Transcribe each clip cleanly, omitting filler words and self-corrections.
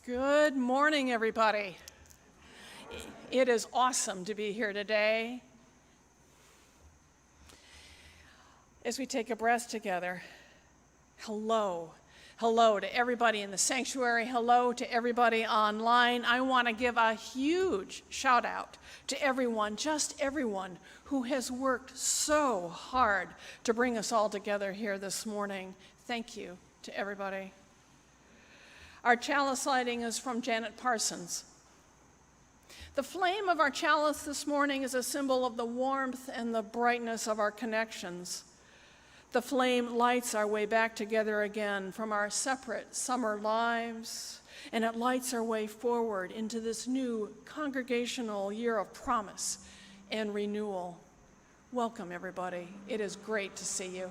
Good morning, everybody. It is awesome to be here today. As we take a breath together, hello. Hello to everybody in the sanctuary. Hello to everybody online. I want to give a huge shout out to everyone, just everyone, who has worked so hard to bring us all together here this morning. Thank you to everybody. Our chalice lighting is from Janet Parsons. The flame of our chalice this morning is a symbol of the warmth and the brightness of our connections. The flame lights our way back together again from our separate summer lives, and it lights our way forward into this new congregational year of promise and renewal. Welcome, everybody. It is great to see you.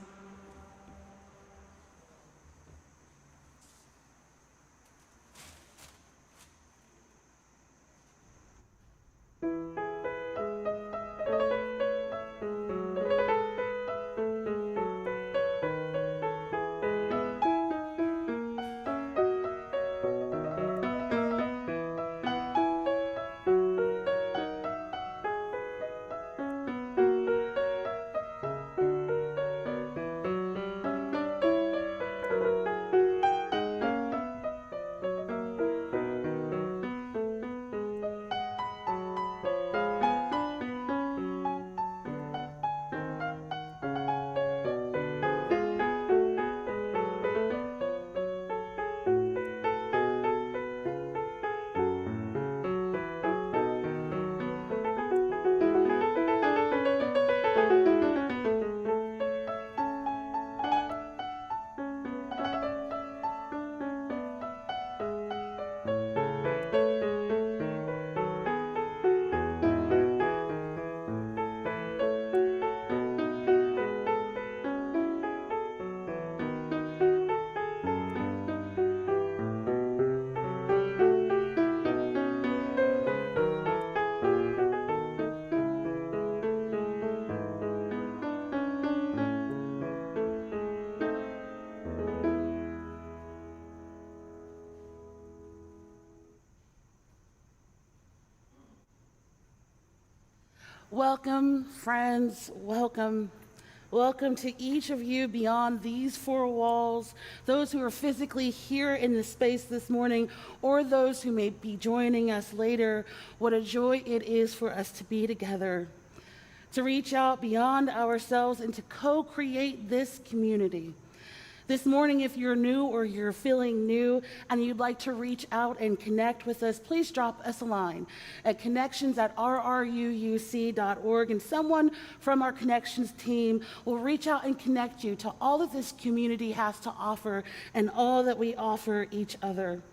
Welcome, friends, welcome. Welcome to each of you beyond these four walls, those who are physically here in the space this morning, or those who may be joining us later. What a joy it is for us to be together, to reach out beyond ourselves and to co-create this community. This morning, if you're new or you're feeling new and you'd like to reach out and connect with us, please drop us a line at connections@rruuc.org, and someone from our Connections team will reach out and connect you to all that this community has to offer and all that we offer each other.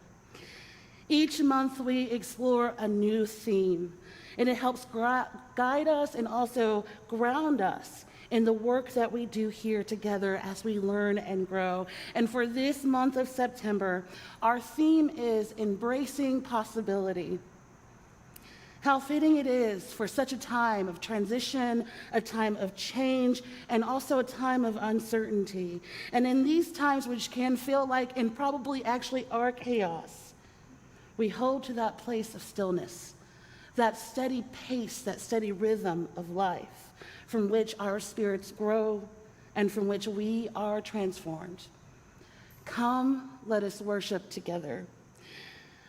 Each month, we explore a new theme, and it helps guide us and also ground us in the work that we do here together as we learn and grow. And for this month of September, our theme is embracing possibility. How fitting it is for such a time of transition, a time of change, and also a time of uncertainty. And in these times, which can feel like, and probably actually are, chaos, we hold to that place of stillness, that steady pace, that steady rhythm of life, from which our spirits grow and from which we are transformed. Come, let us worship together.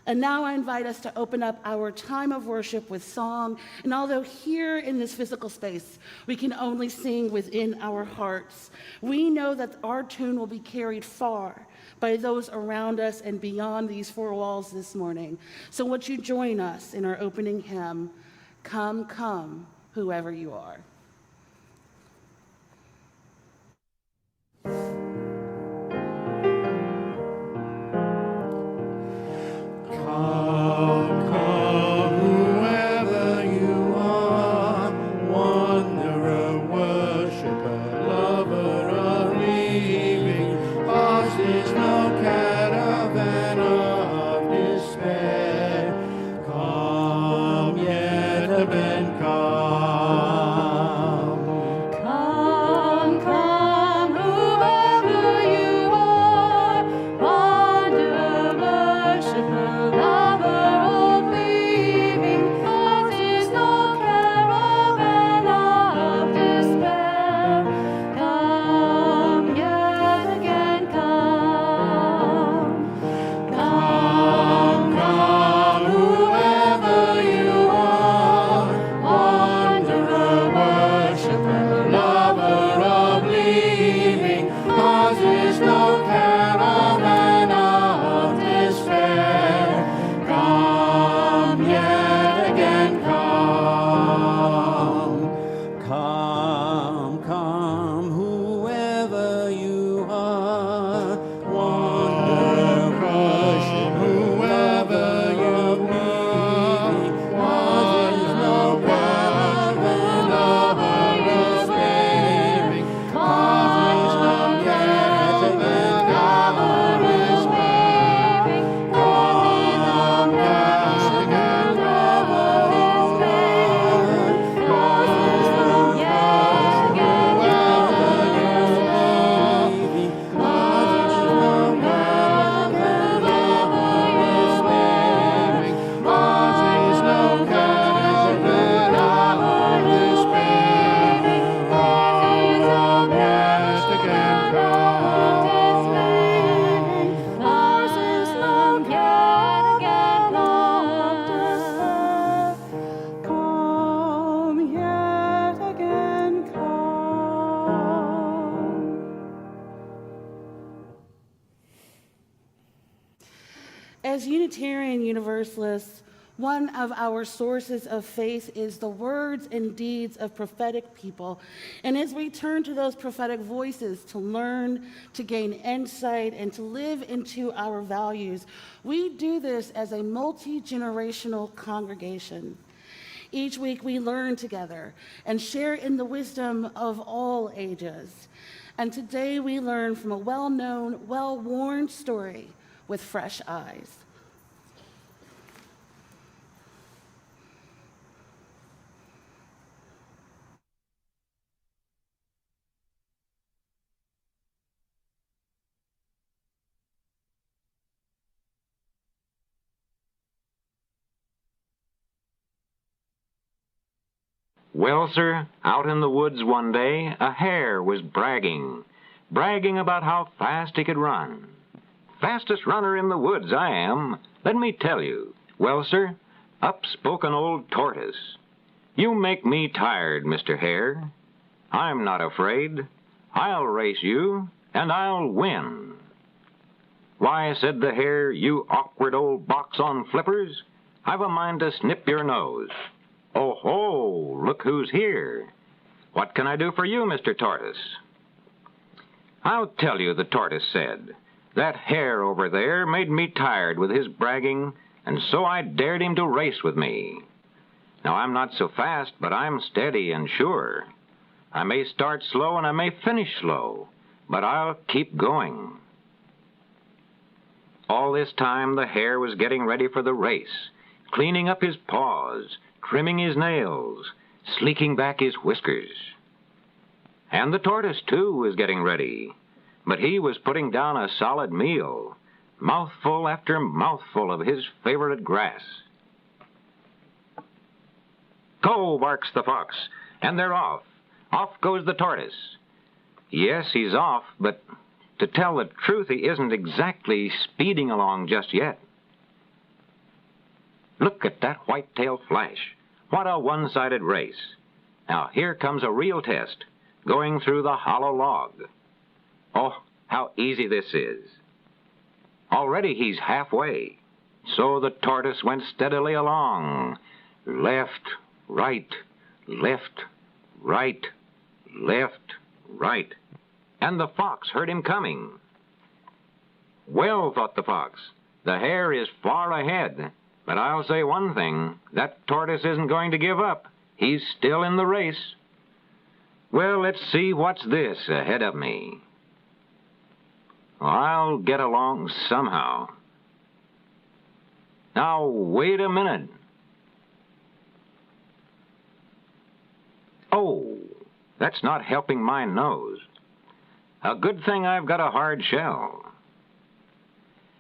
And now I invite us to open up our time of worship with song. And although here in this physical space, we can only sing within our hearts, we know that our tune will be carried far by those around us and beyond these four walls this morning. So would you join us in our opening hymn, Come, Come, Whoever You Are. Come, yet have been come. Unitarian Universalists, one of our sources of faith is the words and deeds of prophetic people. And as we turn to those prophetic voices to learn, to gain insight, and to live into our values, we do this as a multi-generational congregation. Each week we learn together and share in the wisdom of all ages. And today we learn from a well-known, well-worn story with fresh eyes. Well, sir, out in the woods one day, a hare was bragging about how fast he could run. Fastest runner in the woods I am, let me tell you. Well, sir, up spoke an old tortoise. You make me tired, Mr. Hare. I'm not afraid. I'll race you, and I'll win. Why, said the hare, you awkward old box on flippers, I've a mind to snip your nose. Oh, ho, look who's here. What can I do for you, Mr. Tortoise? I'll tell you, the tortoise said. That hare over there made me tired with his bragging, and so I dared him to race with me. Now, I'm not so fast, but I'm steady and sure. I may start slow and I may finish slow, but I'll keep going. All this time, the hare was getting ready for the race, cleaning up his paws, trimming his nails, sleeking back his whiskers. And the tortoise, too, was getting ready, but he was putting down a solid meal, mouthful after mouthful of his favorite grass. Go, barks the fox, and they're off. Off goes the tortoise. Yes, he's off, but to tell the truth, he isn't exactly speeding along just yet. Look at that white-tail flash. What a one-sided race. Now, here comes a real test, going through the hollow log. Oh, how easy this is. Already he's halfway. So the tortoise went steadily along. Left, right, left, right, left, right. And the fox heard him coming. Well, thought the fox, the hare is far ahead. But I'll say one thing, that tortoise isn't going to give up. He's still in the race. Well, let's see what's this ahead of me. I'll get along somehow. Now, wait a minute. Oh, that's not helping my nose. A good thing I've got a hard shell.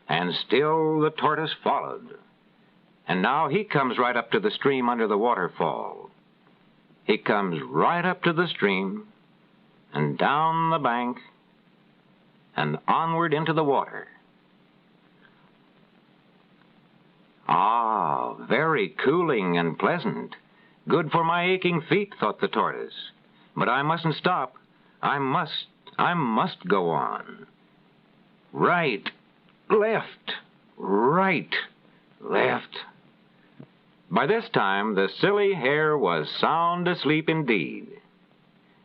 And still the tortoise followed. And now he comes right up to the stream under the waterfall. He comes right up to the stream, and down the bank, and onward into the water. Ah, very cooling and pleasant. Good for my aching feet, thought the tortoise. But I mustn't stop. I must go on. Right, left, right, left. By this time, the silly hare was sound asleep indeed.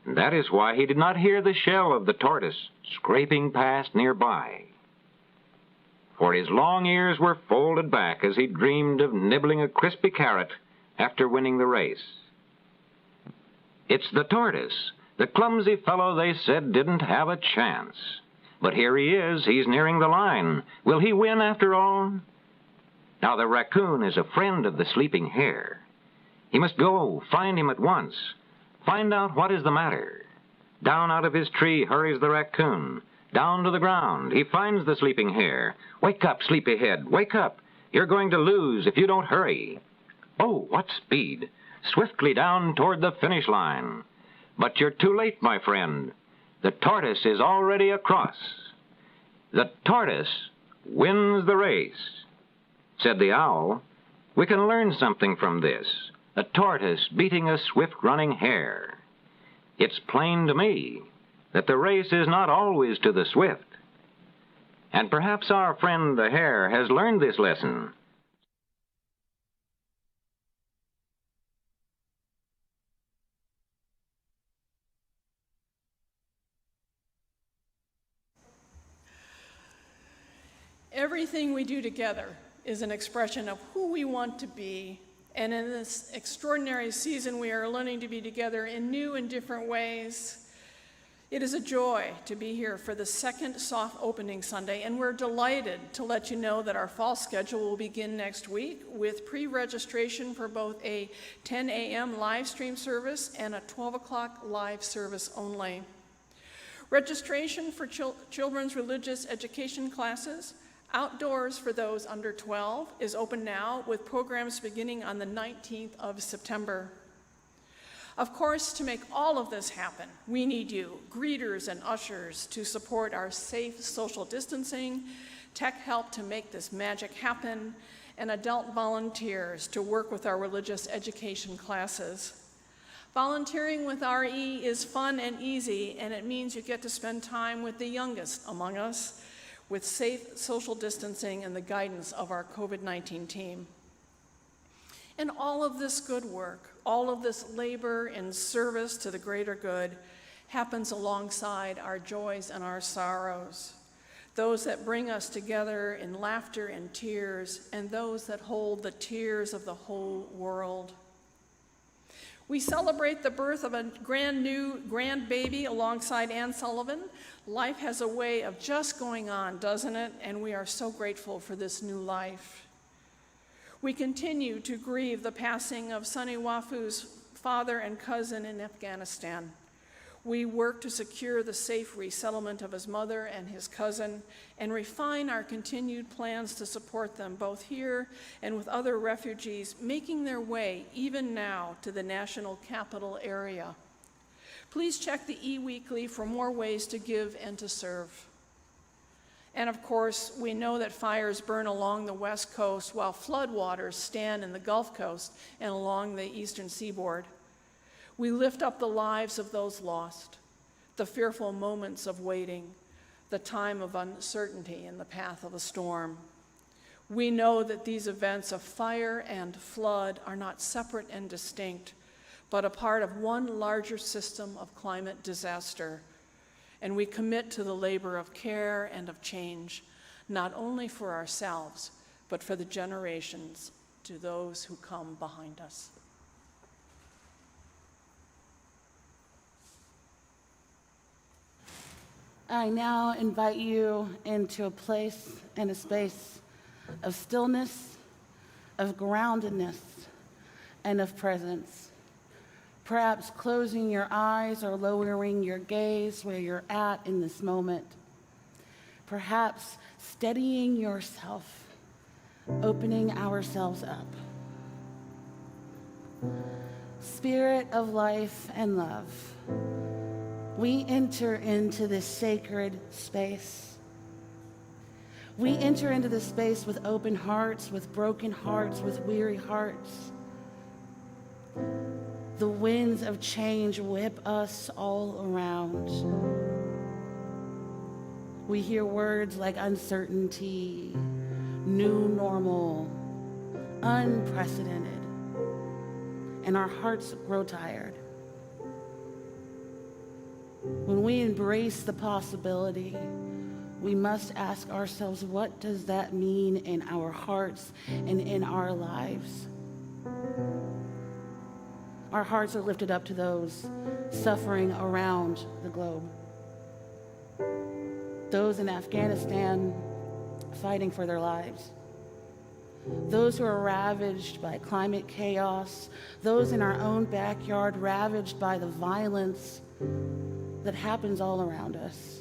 And that is why he did not hear the shell of the tortoise scraping past nearby. For his long ears were folded back as he dreamed of nibbling a crispy carrot after winning the race. It's the tortoise, the clumsy fellow they said didn't have a chance. But here he is, he's nearing the line. Will he win after all? Now, the raccoon is a friend of the sleeping hare. He must go, find him at once, find out what is the matter. Down out of his tree hurries the raccoon, down to the ground. He finds the sleeping hare. Wake up, sleepyhead, wake up. You're going to lose if you don't hurry. Oh, what speed! Swiftly down toward the finish line. But you're too late, my friend. The tortoise is already across. The tortoise wins the race. Said the owl, we can learn something from this. A tortoise beating a swift-running hare. It's plain to me that the race is not always to the swift. And perhaps our friend the hare has learned this lesson. Everything we do together is an expression of who we want to be, and in this extraordinary season we are learning to be together in new and different ways. It is a joy to be here for the second soft opening Sunday, and we're delighted to let you know that our fall schedule will begin next week with pre-registration for both a 10 a.m. live stream service and a 12 o'clock live service only. Registration for children's religious education classes, outdoors for those under 12, is open now with programs beginning on the 19th of September. Of course, to make all of this happen, we need you, greeters and ushers, to support our safe social distancing, tech help to make this magic happen, and adult volunteers to work with our religious education classes. Volunteering with RE is fun and easy, and it means you get to spend time with the youngest among us, with safe social distancing and the guidance of our COVID-19 team. And all of this good work, all of this labor in service to the greater good happens alongside our joys and our sorrows, those that bring us together in laughter and tears, and those that hold the tears of the whole world. We celebrate the birth of a grand baby alongside Anne Sullivan. Life has a way of just going on, doesn't it? And we are so grateful for this new life. We continue to grieve the passing of Sunny Wafu's father and cousin in Afghanistan. We work to secure the safe resettlement of his mother and his cousin and refine our continued plans to support them both here and with other refugees making their way even now to the national capital area. Please check the e-weekly for more ways to give and to serve. And of course, we know that fires burn along the West Coast while floodwaters stand in the Gulf Coast and along the eastern seaboard. We lift up the lives of those lost, the fearful moments of waiting, the time of uncertainty in the path of a storm. We know that these events of fire and flood are not separate and distinct, but a part of one larger system of climate disaster. And we commit to the labor of care and of change, not only for ourselves, but for the generations to those who come behind us. I now invite you into a place and a space of stillness, of groundedness, and of presence. Perhaps closing your eyes or lowering your gaze where you're at in this moment. Perhaps steadying yourself, opening ourselves up. Spirit of life and love, we enter into this sacred space. We enter into this space with open hearts, with broken hearts, with weary hearts. The winds of change whip us all around. We hear words like uncertainty, new normal, unprecedented, and our hearts grow tired. When we embrace the possibility, we must ask ourselves, what does that mean in our hearts and in our lives? Our hearts are lifted up to those suffering around the globe. Those in Afghanistan fighting for their lives. Those who are ravaged by climate chaos. Those in our own backyard ravaged by the violence that happens all around us.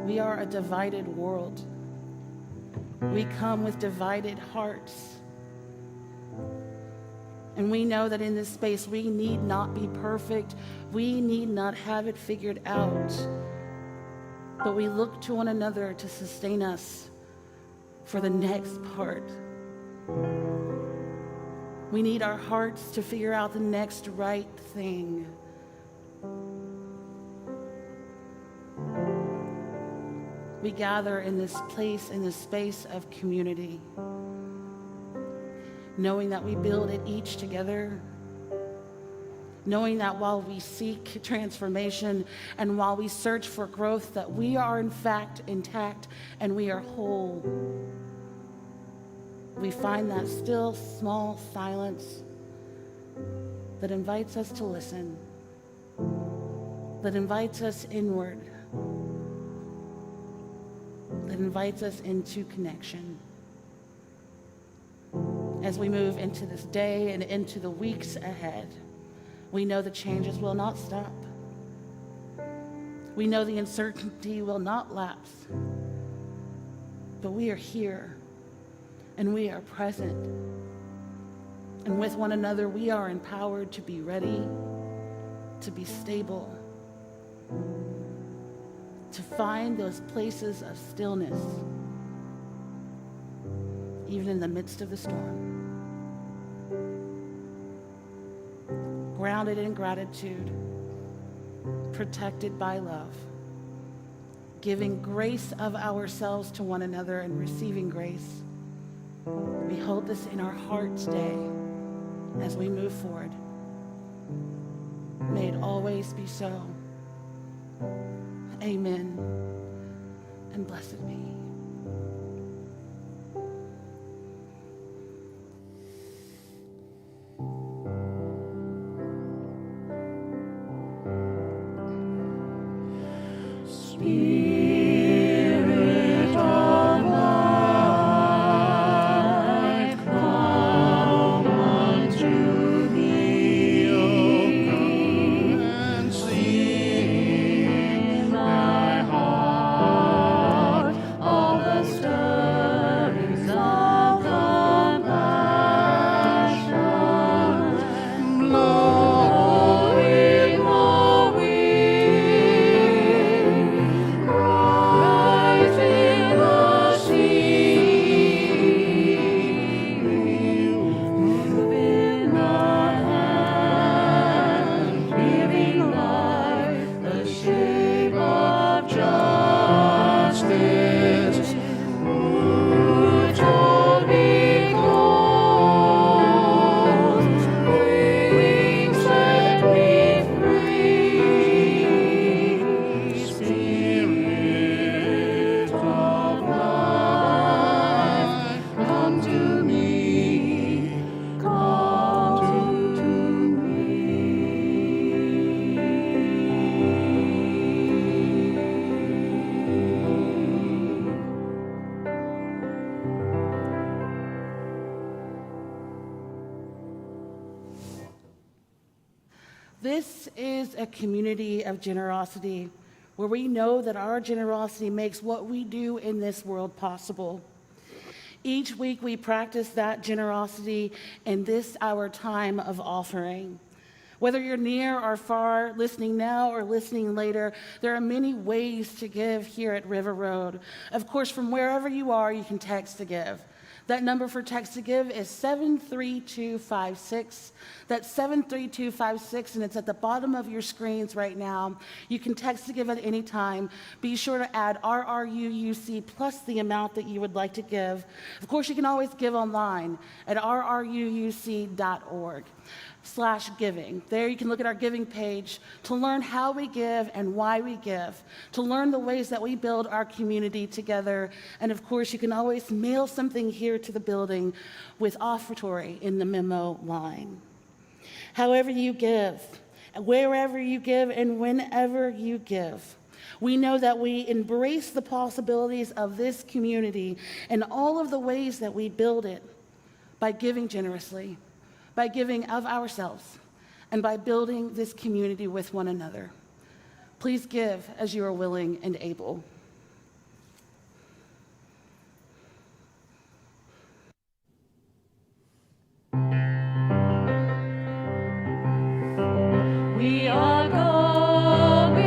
We are a divided world. We come with divided hearts. And we know that in this space, we need not be perfect. We need not have it figured out. But we look to one another to sustain us for the next part. We need our hearts to figure out the next right thing. we gather in this place, in this space of community, knowing that we build it each together, knowing that while we seek transformation and while we search for growth, that we are in fact intact and we are whole. We find that still small silence that invites us to listen, that invites us inward, that invites us into connection. As we move into this day and into the weeks ahead, we know the changes will not stop. We know the uncertainty will not lapse. But we are here and we are present. And with one another, we are empowered to be ready, to be stable, to find those places of stillness, even in the midst of the storm. Grounded in gratitude, protected by love, giving grace of ourselves to one another and receiving grace. We hold this in our heart today as we move forward. May it always be so. Amen. And blessed be. Spirit of life, come unto me, O come and sing my heart, all the stirrings of compassion, blowing more wind, rise in the sea, move in the hand, giving life the shape of justice. Who told me close, wings set me free. Spirit of life, come to me, come to This is a community of generosity where we know that our generosity makes what we do in this world possible. Each week we practice that generosity in this our time of offering. Whether you're near or far, listening now or listening later, there are many ways to give here at River Road. Of course, from wherever you are, you can text to give. That number for text to give is 73256. That's 73256, and it's at the bottom of your screens right now. You can text to give at any time. Be sure to add RRUUC plus the amount that you would like to give. Of course, you can always give online at rruuc.org/giving. There you can look at our giving page to learn how we give and why we give, to learn the ways that we build our community together. And of course, you can always mail something here to the building with offertory in the memo line. However you give, wherever you give, and whenever you give, we know that we embrace the possibilities of this community and all of the ways that we build it by giving generously, by giving of ourselves, and by building this community with one another. Please give as you are willing and able. We are going,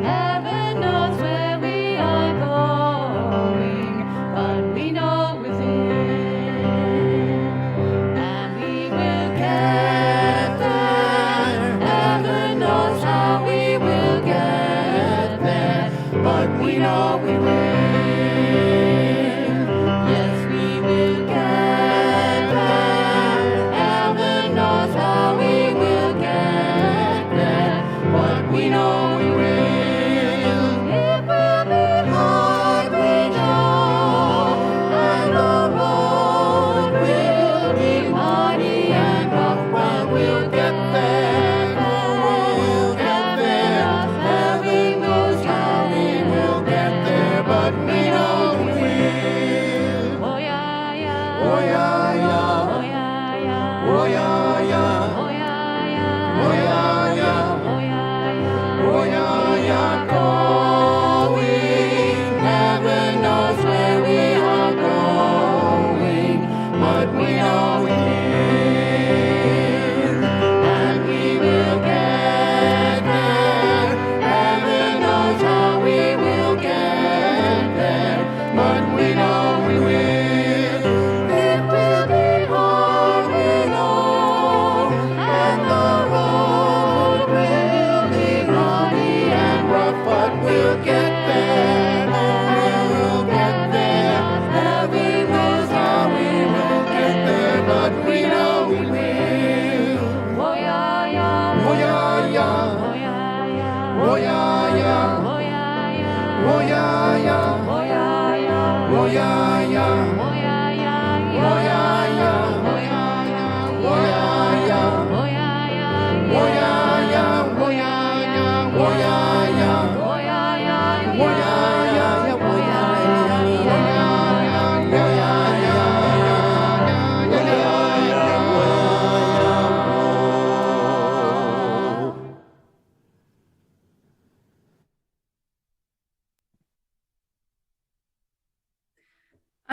heaven knows where we are going, but we know within, and we will get there. Heaven knows how we will get there, but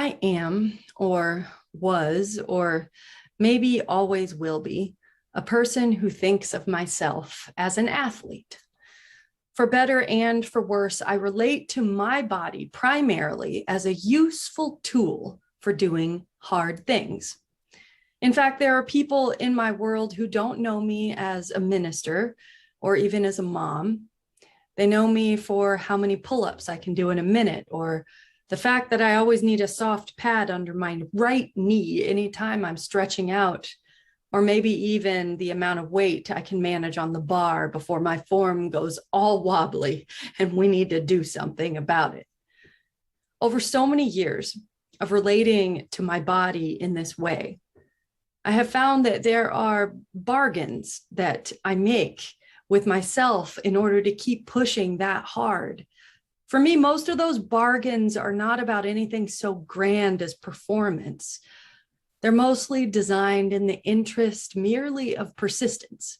I am, or was, or maybe always will be, a person who thinks of myself as an athlete. For better and for worse, I relate to my body primarily as a useful tool for doing hard things. In fact, there are people in my world who don't know me as a minister or even as a mom. They know me for how many pull-ups I can do in a minute, or the fact that I always need a soft pad under my right knee anytime I'm stretching out, or maybe even the amount of weight I can manage on the bar before my form goes all wobbly and we need to do something about it. Over so many years of relating to my body in this way, I have found that there are bargains that I make with myself in order to keep pushing that hard. For me, most of those bargains are not about anything so grand as performance. They're mostly designed in the interest merely of persistence.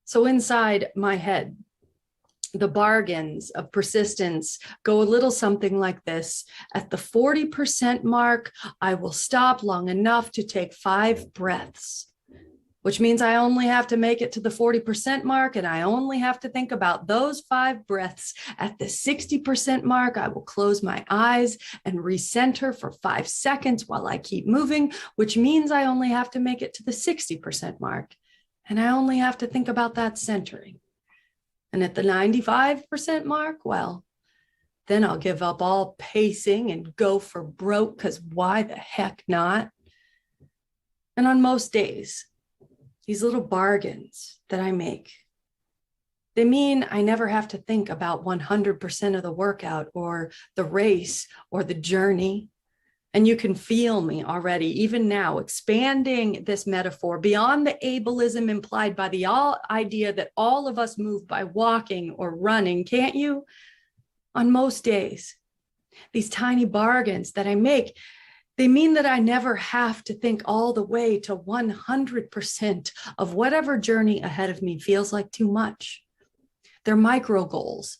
So inside my head, the bargains of persistence go a little something like this. At the 40% mark, I will stop long enough to take 5 breaths, which means I only have to make it to the 40% mark, and I only have to think about those 5 breaths. At the 60% mark, I will close my eyes and recenter for 5 seconds while I keep moving, which means I only have to make it to the 60% mark, and I only have to think about that centering. And at the 95% mark, well, then I'll give up all pacing and go for broke, because why the heck not? And on most days, these little bargains that I make, they mean I never have to think about 100% of the workout or the race or the journey. And you can feel me already, even now, expanding this metaphor beyond the ableism implied by the idea that all of us move by walking or running, can't you? On most days, these tiny bargains that I make, they mean that I never have to think all the way to 100% of whatever journey ahead of me feels like too much. They're micro goals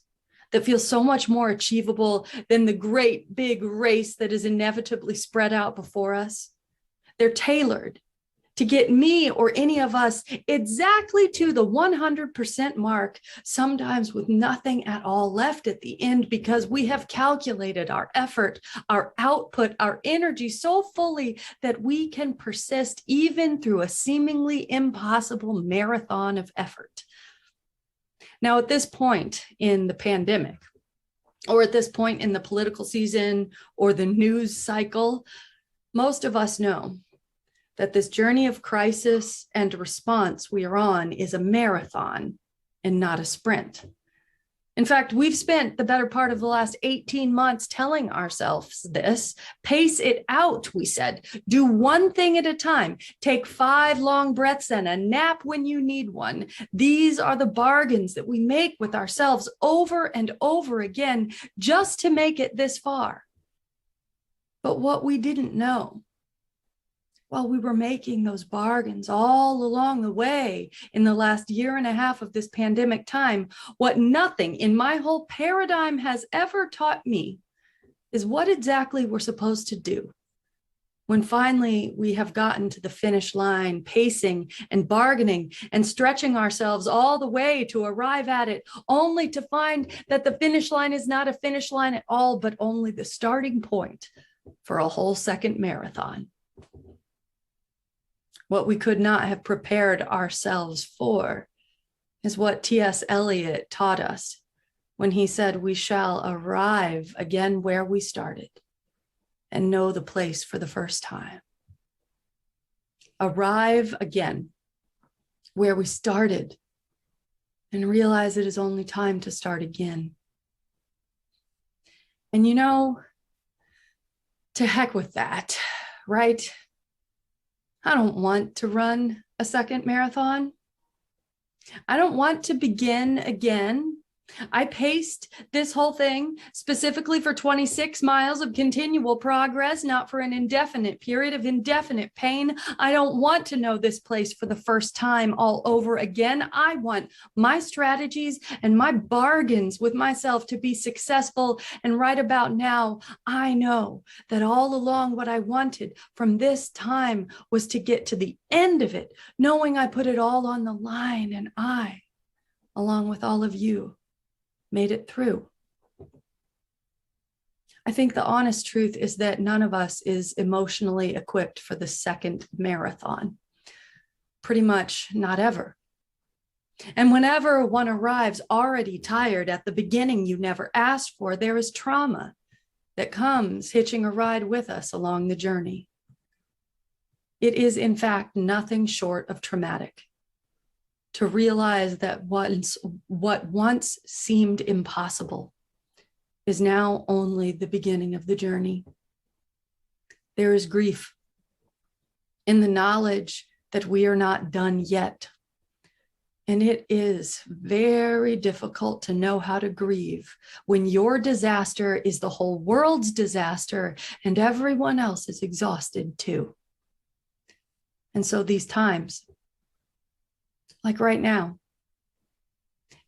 that feel so much more achievable than the great big race that is inevitably spread out before us. They're tailored to get me or any of us exactly to the 100% mark, sometimes with nothing at all left at the end, because we have calculated our effort, our output, our energy so fully that we can persist even through a seemingly impossible marathon of effort. Now, at this point in the pandemic, or at this point in the political season or the news cycle, most of us know that this journey of crisis and response we are on is a marathon and not a sprint. In fact, we've spent the better part of the last 18 months telling ourselves this. Pace it out, we said. Do one thing at a time. Take 5 long breaths and a nap when you need one. These are the bargains that we make with ourselves over and over again just to make it this far. But what we didn't know, while we were making those bargains all along the way in the last 1.5 years of this pandemic time, what nothing in my whole paradigm has ever taught me is what exactly we're supposed to do when finally we have gotten to the finish line, pacing and bargaining and stretching ourselves all the way to arrive at it, only to find that the finish line is not a finish line at all, but only the starting point for a whole second marathon. What we could not have prepared ourselves for is what T.S. Eliot taught us when he said, we shall arrive again where we started and know the place for the first time. Arrive again where we started and realize it is only time to start again. And you know, to heck with that, right? I don't want to run a second marathon. I don't want to begin again I paced this whole thing specifically for 26 miles of continual progress, not for an indefinite period of indefinite pain. I don't want to know this place for the first time all over again. I want my strategies and my bargains with myself to be successful. And right about now, I know that all along what I wanted from this time was to get to the end of it, knowing I put it all on the line, and I, along with all of you, made it through. I think the honest truth is that none of us is emotionally equipped for the second marathon. Pretty much not ever. And whenever one arrives already tired at the beginning you never asked for, there is trauma that comes hitching a ride with us along the journey. It is, in fact, nothing short of traumatic to realize that what once seemed impossible is now only the beginning of the journey. There is grief in the knowledge that we are not done yet. And it is very difficult to know how to grieve when your disaster is the whole world's disaster and everyone else is exhausted too. And so these times, like right now,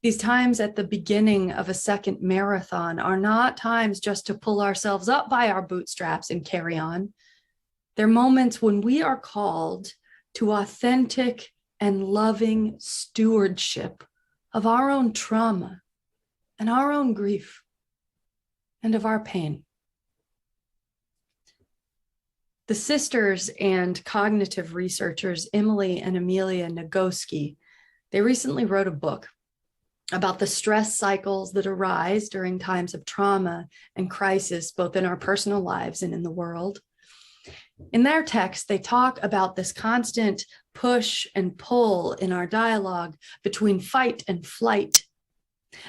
these times at the beginning of a second marathon are not times just to pull ourselves up by our bootstraps and carry on. They're moments when we are called to authentic and loving stewardship of our own trauma and our own grief and of our pain. The sisters and cognitive researchers, Emily and Amelia Nagoski, they recently wrote a book about the stress cycles that arise during times of trauma and crisis, both in our personal lives and in the world. In their text, they talk about this constant push and pull in our dialogue between fight and flight,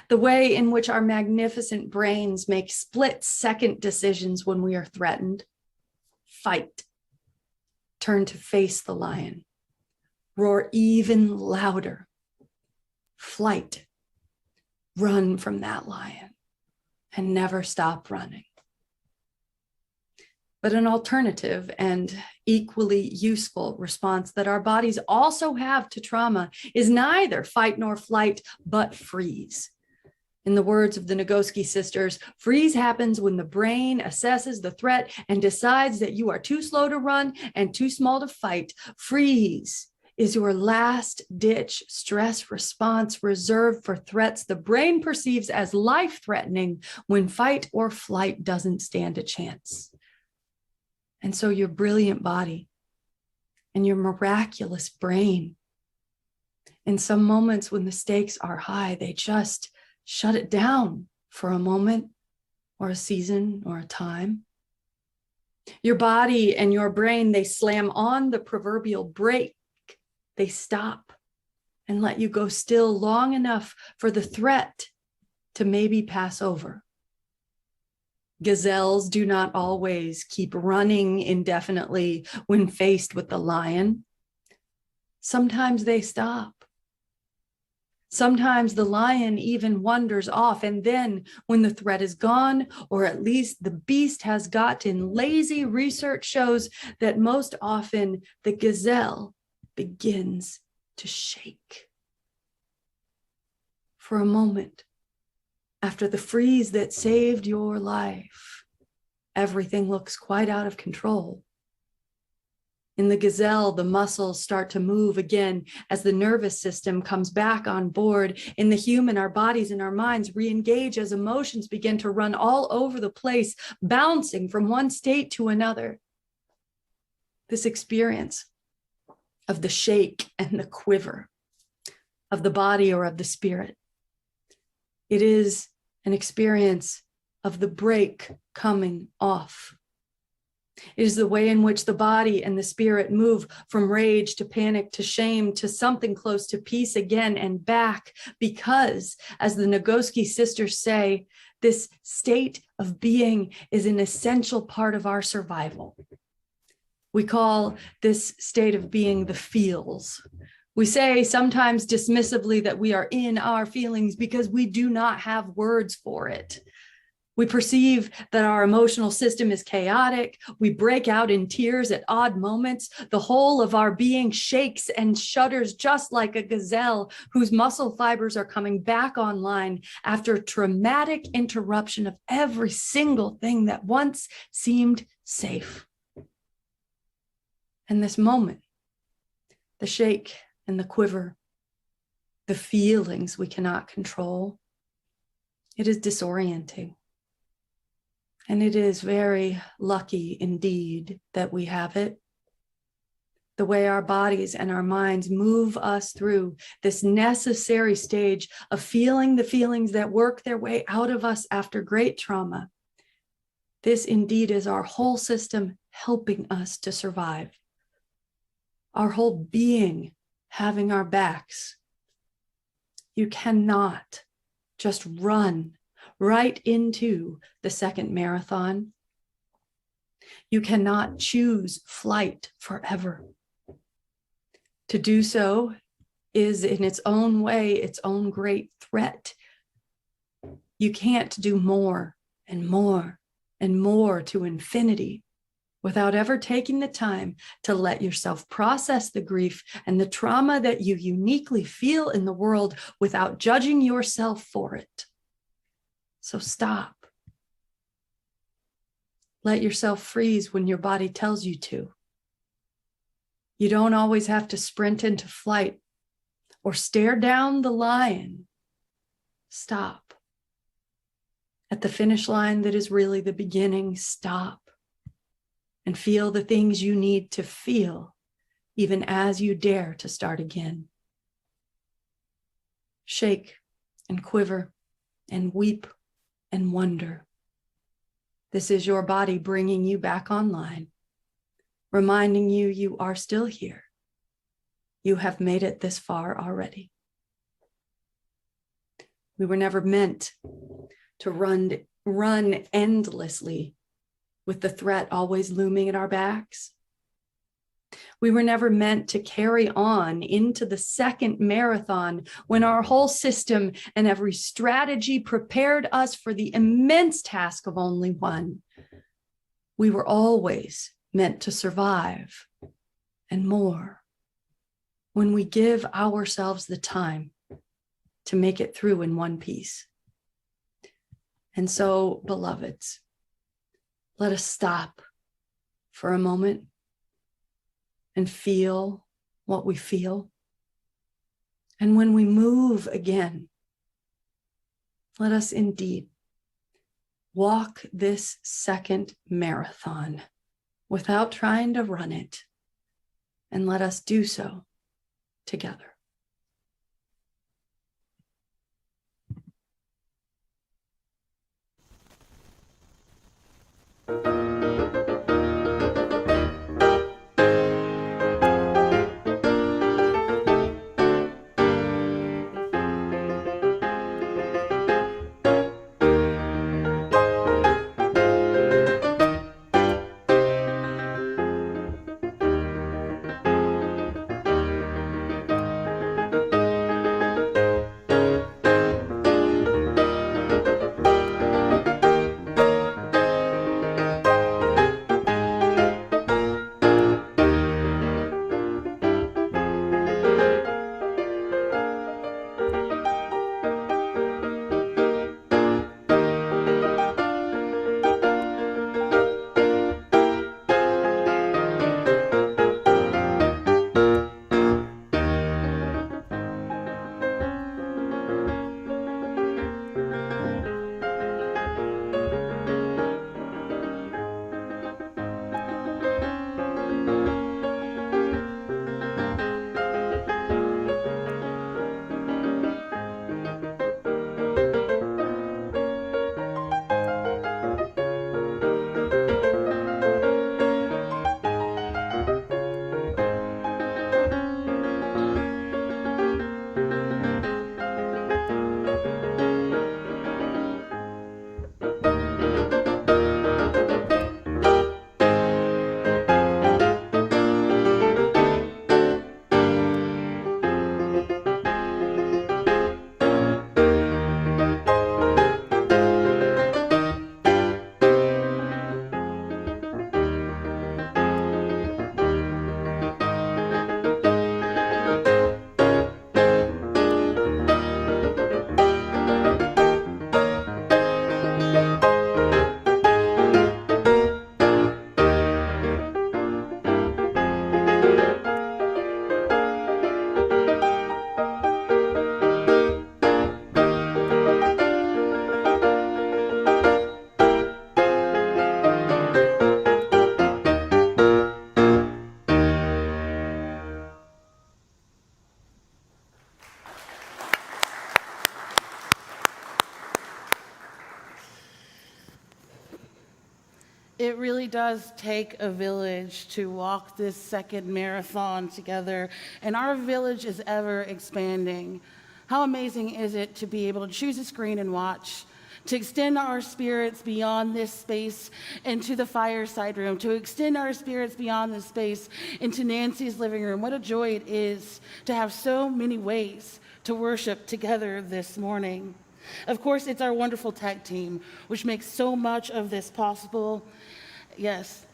the way in which our magnificent brains make split-second decisions when we are threatened. Fight, turn to face the lion, roar even louder. Flight, run from that lion and never stop running. But an alternative and equally useful response that our bodies also have to trauma is neither fight nor flight, but freeze. In the words of the Nagoski sisters, freeze happens when the brain assesses the threat and decides that you are too slow to run and too small to fight. Freeze is your last-ditch stress response reserved for threats the brain perceives as life-threatening when fight or flight doesn't stand a chance. And so your brilliant body and your miraculous brain, in some moments when the stakes are high, they just shut it down for a moment or a season or a time. Your body and your brain, they slam on the proverbial brake. They stop and let you go still long enough for the threat to maybe pass over. Gazelles do not always keep running indefinitely when faced with the lion. Sometimes they stop. Sometimes the lion even wanders off, and then when the threat is gone, or at least the beast has gotten lazy, research shows that most often the gazelle begins to shake. For a moment, after the freeze that saved your life, everything looks quite out of control. In the gazelle, the muscles start to move again as the nervous system comes back on board. In the human, our bodies and our minds re-engage as emotions begin to run all over the place, bouncing from one state to another. This experience of the shake and the quiver of the body or of the spirit, it is an experience of the brake coming off. It is the way in which the body and the spirit move from rage to panic to shame to something close to peace again and back, because, as the Nagoski sisters say, this state of being is an essential part of our survival. We call this state of being the feels. We say sometimes dismissively that we are in our feelings because we do not have words for it. We perceive that our emotional system is chaotic. We break out in tears at odd moments. The whole of our being shakes and shudders just like a gazelle whose muscle fibers are coming back online after a traumatic interruption of every single thing that once seemed safe. And this moment, the shake and the quiver, the feelings we cannot control, it is disorienting. And it is very lucky indeed that we have it. The way our bodies and our minds move us through this necessary stage of feeling the feelings that work their way out of us after great trauma. This indeed is our whole system helping us to survive. Our whole being having our backs. You cannot just run right into the second marathon. You cannot choose flight forever. To do so is in its own way, its own great threat. You can't do more and more and more to infinity without ever taking the time to let yourself process the grief and the trauma that you uniquely feel in the world without judging yourself for it. So stop. Let yourself freeze when your body tells you to. You don't always have to sprint into flight or stare down the lion. Stop. At the finish line that is really the beginning, stop and feel the things you need to feel, even as you dare to start again. Shake and quiver and weep and wonder. This is your body bringing you back online, reminding you you are still here. You have made it this far already. We were never meant to run endlessly with the threat always looming at our backs. We were never meant to carry on into the second marathon when our whole system and every strategy prepared us for the immense task of only one. We were always meant to survive and more when we give ourselves the time to make it through in one piece. And so, beloveds, let us stop for a moment and feel what we feel. And when we move again, let us indeed walk this second marathon without trying to run it. And let us do so together. It really does take a village to walk this second marathon together, and our village is ever expanding. How amazing is it to be able to choose a screen and watch, to extend our spirits beyond this space into the fireside room, to extend our spirits beyond this space into Nancy's living room. What a joy it is to have so many ways to worship together this morning. Of course, it's our wonderful tech team, which makes so much of this possible. Yes.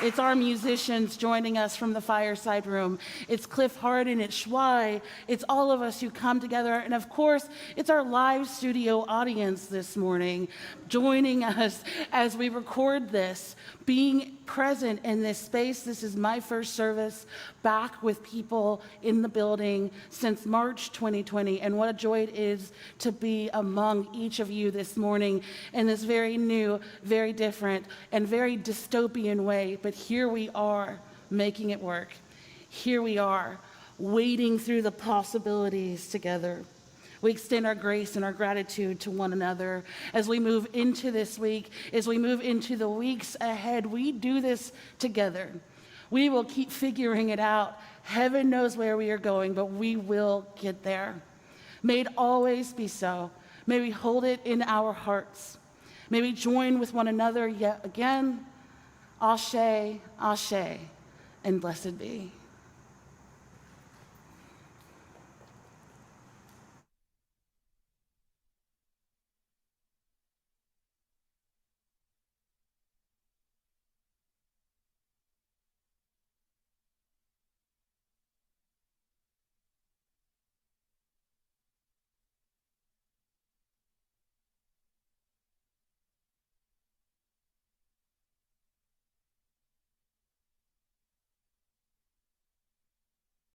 It's our musicians joining us from the fireside room. It's Cliff Harden, it's Schwei, it's all of us who come together. And of course, it's our live studio audience this morning joining us as we record this, being present in this space. This is my first service back with people in the building since March 2020. And what a joy it is to be among each of you this morning in this very new, very different, and very dystopian way. But here we are making it work. Here we are wading through the possibilities together. We extend our grace and our gratitude to one another as we move into this week, as we move into the weeks ahead. We do this together. We will keep figuring it out. Heaven knows where we are going, but we will get there. May it always be so. May we hold it in our hearts. May we join with one another yet again. Ashe, Ashe, and blessed be.